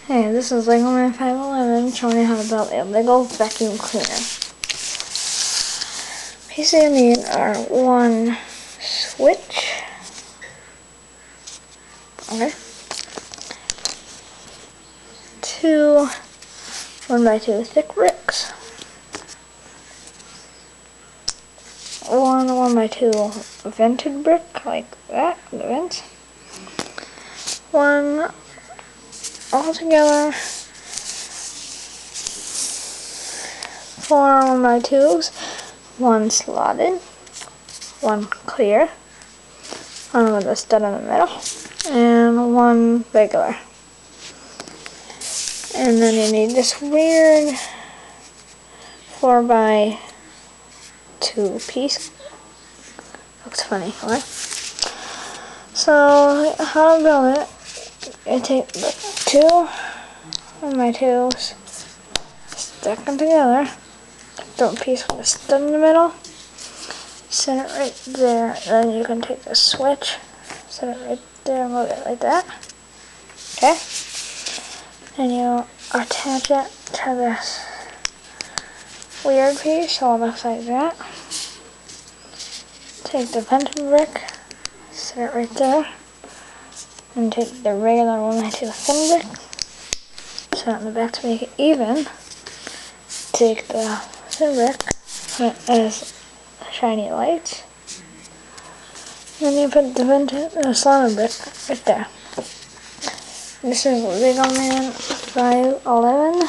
Hey, this is Lego Man 511 showing you how to build a Lego vacuum cleaner. Pieces you need are one switch, okay, two 1x2 thick bricks, one 1x2 vented brick like that, the vents, one altogether 4 1x2s, one slotted, one clear, one with a stud in the middle, and one regular. And then you need this weird 4x2 piece. Looks funny, okay? So, how to build it, you take the two 1x2s, stack them together, throw a piece with a stud in the middle, set it right there. Then you can take the switch, set it right there, move it like that, okay? And you attach it to this weird piece, so it looks like that. Take the vented brick, set it right there, and take the regular 1x2 thin brick, set it in the back to make it even. Take the thin brick, put it as shiny lights, and then you put the slotted brick right there. This is Lego Man 511.